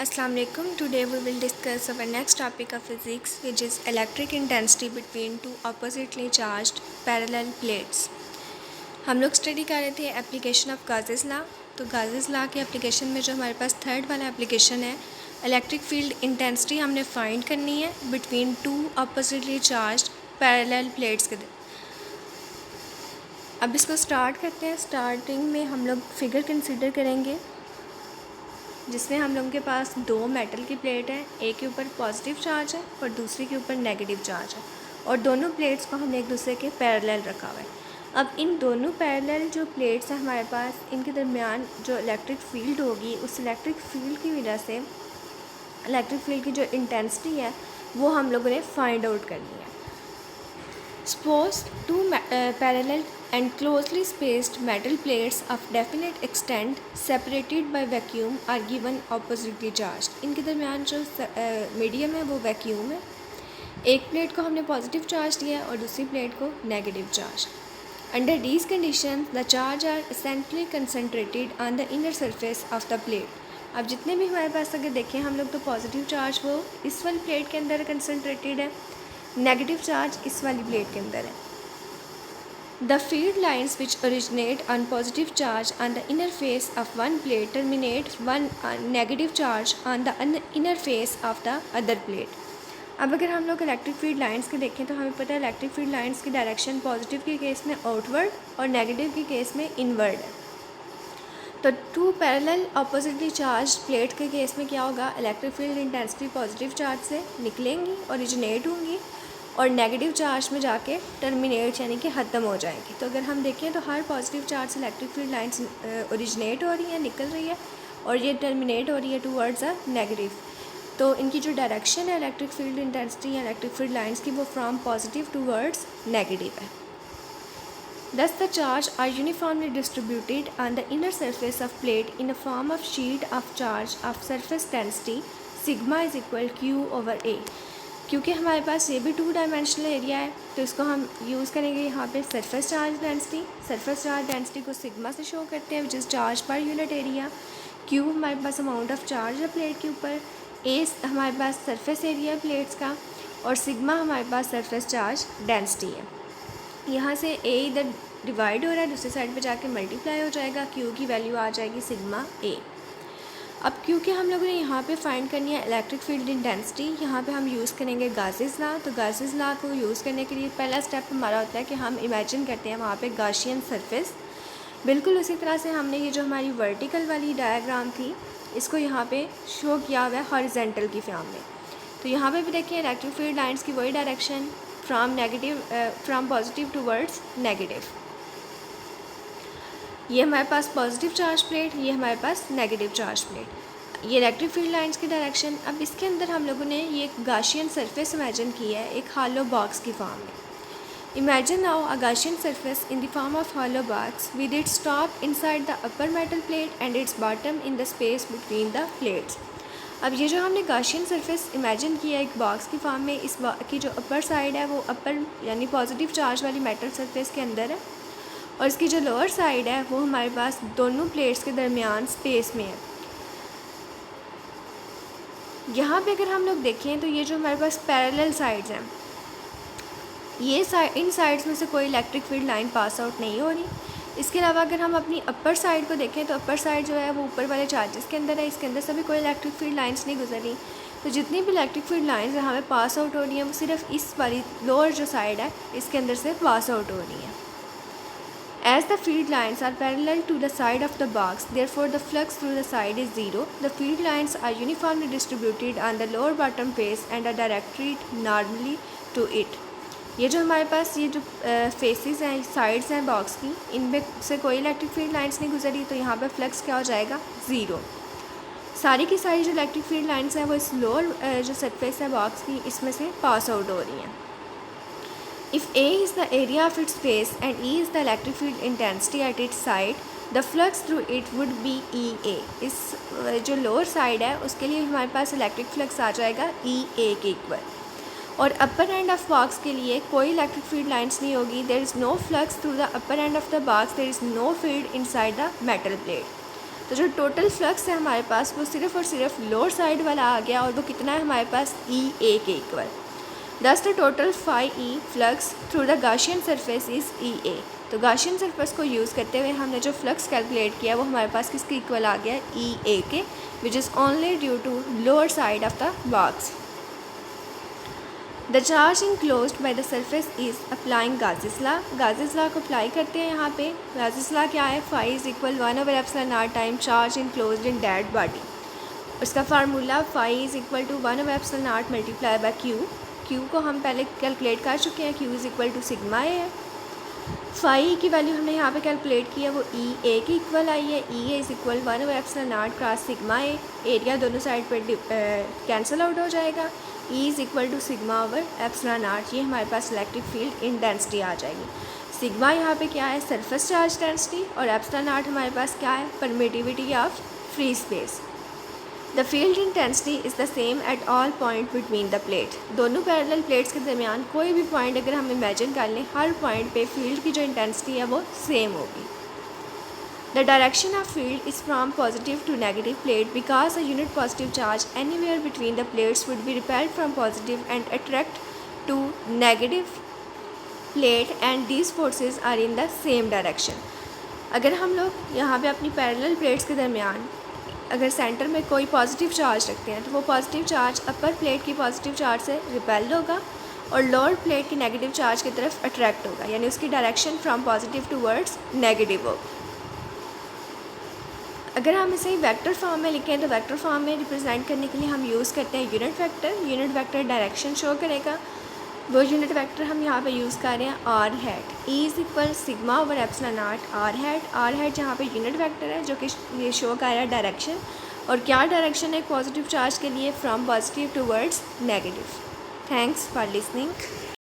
Assalamu alaikum. Today we will discuss our next topic of physics, which is electric intensity between two oppositely charged parallel plates. हम लोग study कर रहे थे application of gauges law. तो gauges law के application में जो हमारे पास थर्ड वाला एप्लीकेशन है, इलेक्ट्रिक फील्ड इंटेंसिटी हमने फाइंड करनी है between two oppositely charged parallel plates के। अब इसको स्टार्ट करते हैं। स्टार्टिंग में हम लोग फिगर कंसिडर करेंगे जिसमें हम लोगों के पास दो मेटल की प्लेट है, एक के ऊपर पॉजिटिव चार्ज है और दूसरी के ऊपर नेगेटिव चार्ज है, और दोनों प्लेट्स को हमने एक दूसरे के पैरेलल रखा हुआ है। अब इन दोनों पैरेलल जो प्लेट्स हैं हमारे पास, इनके दरमियान जो इलेक्ट्रिक फील्ड होगी, उस इलेक्ट्रिक फील्ड की वजह से इलेक्ट्रिक फील्ड की जो इंटेंसिटी है वो हम लोगों ने फाइंड आउट करनी है। Suppose two parallel and closely spaced metal plates of definite extent separated by vacuum are given oppositely charged. इनके दरमियान जो मीडियम है वो वैक्यूम है। एक प्लेट को हमने पॉजिटिव चार्ज दिया है और दूसरी प्लेट को negative charge. Under these conditions, the charge are essentially concentrated on the inner surface of the plate. अब जितने भी हमारे पास अगर देखें हम लोग, तो पॉजिटिव चार्ज वो इस वाली प्लेट के अंदर कंसनट्रेटेड है, नेगेटिव चार्ज इस वाली प्लेट के अंदर है। The field lines which originate on positive charge on the inner face of one plate terminate one negative charge on the inner face of the other plate. अब अगर हम लोग इलेक्ट्रिक फील्ड लाइन्स के देखें तो हमें पता है इलेक्ट्रिक फील्ड लाइन्स की डायरेक्शन पॉजिटिव के केस में आउटवर्ड और नेगेटिव के केस में इनवर्ड है। तो two parallel oppositely charge plate के केस में क्या होगा, electric field intensity positive charge से निकलेंगी, ओरिजिनेट होंगी और नेगेटिव चार्ज में जाके टर्मिनेट यानी कि ख़त्म हो जाएंगी। तो अगर हम देखें तो हर पॉजिटिव चार्ज से इलेक्ट्रिक फील्ड लाइन्स ओरिजिनेट हो रही है, निकल रही है, और ये टर्मिनेट हो रही है टूवर्ड्स अ नेगेटिव। तो इनकी जो डायरेक्शन है इलेक्ट्रिक फील्ड इंटेंसिटी या इलेक्ट्रिक फील्ड लाइन्स की, वो फ्रॉम पॉजिटिव टूवर्ड्स नेगेटिव है। Thus the charge are uniformly distributed on the inner surface of plate in a form of shield of charge of surface density sigma is equal q over a। क्योंकि हमारे पास ये भी two dimensional area है तो इसको हम use करेंगे यहाँ पे surface charge density. Surface charge density को सिग्मा से शो करते हैं, which is charge per unit area. Q हमारे पास अमाउंट ऑफ चार्ज है प्लेट के ऊपर, ए हमारे पास सरफेस एरिया है प्लेट्स का, और सिग्मा हमारे पास सरफेस चार्ज डेंसिटी है। यहाँ से ए इधर डिवाइड हो रहा है, दूसरी साइड पे जाके मल्टीप्लाई हो जाएगा, क्यू की वैल्यू आ जाएगी सिग्मा ए। अब क्योंकि हम लोगों ने यहाँ पे फाइंड करनी है इलेक्ट्रिक फील्ड इंटेंसिटी, यहाँ पे हम यूज़ करेंगे गासेस लॉ। तो गासेस लॉ को यूज़ करने के लिए पहला स्टेप हमारा होता है कि हम इमेजिन करते हैं वहाँ पे गाशियन सरफेस। बिल्कुल उसी तरह से हमने ये जो हमारी वर्टिकल वाली डायग्राम थी इसको यहाँ पे शो किया हुआ है हॉरिजेंटल की फॉर्म में। तो यहाँ पे भी देखिए इलेक्ट्रिक फील्ड लाइन्स की वही direction, from positive towards negative. ये हमारे पास पॉजिटिव चार्ज प्लेट, ये हमारे पास नेगेटिव चार्ज प्लेट, ये इलेक्ट्रिक फील्ड लाइंस की डायरेक्शन। अब इसके अंदर हम लोगों ने ये गाशियन सरफेस इमेजिन की है एक हॉलो बॉक्स की फॉर्म में। Imagine now a Gaussian surface in the form of hollow box with its top inside the upper metal plate and it's bottom in the space between the plates. अब ये जो हमने Gaussian surface imagine किया है एक box की form में, इस की जो अपर साइड है वो अपर यानी पॉजिटिव चार्ज वाली मेटल सरफेस के अंदर है, और इसकी जो लोअर साइड है वो हमारे पास दोनों प्लेट्स के दरमियान स्पेस में है। यहाँ पे अगर हम लोग देखें तो ये जो हमारे पास पैरेलल साइड्स हैं, ये इन साइड्स में से कोई electric field line pass out नहीं हो रही। इसके अलावा अगर हम अपनी अपर साइड को देखें तो अपर साइड जो है वो ऊपर वाले चार्जेस के अंदर है, इसके अंदर से भी कोई इलेक्ट्रिक फील्ड लाइन्स नहीं गुजर रही। तो जितनी भी इलेक्ट्रिक फील्ड लाइन्स हमें पास आउट हो रही हैं वो सिर्फ इस वाली लोअर जो साइड है इसके अंदर से पास आउट हो रही हैं। As the field lines are parallel to the side of the box, therefore the flux through the side is zero. The field lines are uniformly distributed on the lower bottom face and are directed normally to it. ये जो हमारे पास ये जो faces हैं, sides हैं box की, इनमें से कोई इलेक्ट्रिक फील्ड लाइन्स नहीं गुजरी, तो यहाँ पे फ्लक्स क्या हो जाएगा, ज़ीरो। सारी की सारी जो इलेक्ट्रिक फील्ड लाइन्स हैं वो इस लोअर जो सरफेस है बॉक्स की इसमें से पास आउट हो रही हैं। If A is the area of its face and E is the electric field intensity at its side, the flux through it would be EA। इस जो लोअर साइड है उसके लिए हमारे पास इलेक्ट्रिक फ्लक्स आ जाएगा EA के इक्वल, और अपर एंड ऑफ बॉक्स के लिए कोई इलेक्ट्रिक फील्ड लाइन्स नहीं होगी। There is no flux through the upper end of the box, there is no field inside the metal plate. तो जो टोटल फ्लक्स है हमारे पास वो सिर्फ और सिर्फ लोअर साइड वाला आ गया, और वो कितना है हमारे पास ई ए के equal. Thus the total phi E flux through the Gaussian surface is E A. तो गाशियन सरफेस को यूज़ करते हुए हमने जो फ्लक्स कैलकुलेट किया वो हमारे पास किसके इक्वल आ गया, ई ए के, which is only due to lower side of the box. The charge enclosed by the surface is applying Gauss's law. Gauss's law को अप्लाई करते हैं यहाँ पे। गाउसेस लॉ क्या है, phi is equal 1/ε0 time charge enclosed in that body. उसका formula phi is equal to 1/ε0 multiply by Q. Q को हम पहले कैलकुलेट कर चुके हैं, Q is equal to sigma ए है। फाई की वैल्यू हमने यहाँ पे कैलकुलेट की है, वो ई ए के इक्वल आई है। E A is equal 1/ε0 cross sigma A. Area दोनों साइड पर कैंसिल आउट हो जाएगा। E is equal to sigma over ε0। ये हमारे पास इलेक्ट्रिक फील्ड इंटेंसिटी आ जाएगी। सिग्मा यहाँ पे क्या है, सरफेस चार्ज डेंसिटी, और ε0 हमारे पास क्या है, permittivity of free space. The field intensity is the same at all point between the plate. दोनों पैरेलल प्लेट्स के दरमियान कोई भी पॉइंट अगर हम इमेजिन कर लें, हर पॉइंट पे फील्ड की जो इंटेंसिटी है वो सेम होगी। The direction of field is from positive to negative plate because a unit positive charge anywhere between the plates would be repelled from positive and attract to negative plate and these forces are in the same direction. अगर हम लोग यहाँ पे अपनी parallel plates के दरमियान अगर centre में कोई पॉजिटिव चार्ज रखते हैं तो वो पॉजिटिव चार्ज अपर प्लेट की पॉजिटिव चार्ज से रिपेल्ड होगा और लोअर प्लेट की नेगेटिव चार्ज की तरफ अट्रैक्ट होगा, यानी उसकी direction from positive towards negative होगी। अगर हम इसे वेक्टर फॉर्म में लिखें तो वेक्टर फॉर्म में रिप्रेजेंट करने के लिए हम यूज़ करते हैं unit vector. Unit vector direction show करेगा। वो यूनिट वेक्टर हम यहाँ पे यूज़ कर रहे हैं r hat. E is equal sigma over ε0 r hat. R hat जहाँ पे यूनिट वेक्टर है जो कि ये शो कर रहा है डायरेक्शन, और क्या डायरेक्शन है पॉजिटिव चार्ज के लिए, from positive towards negative. Thanks for listening.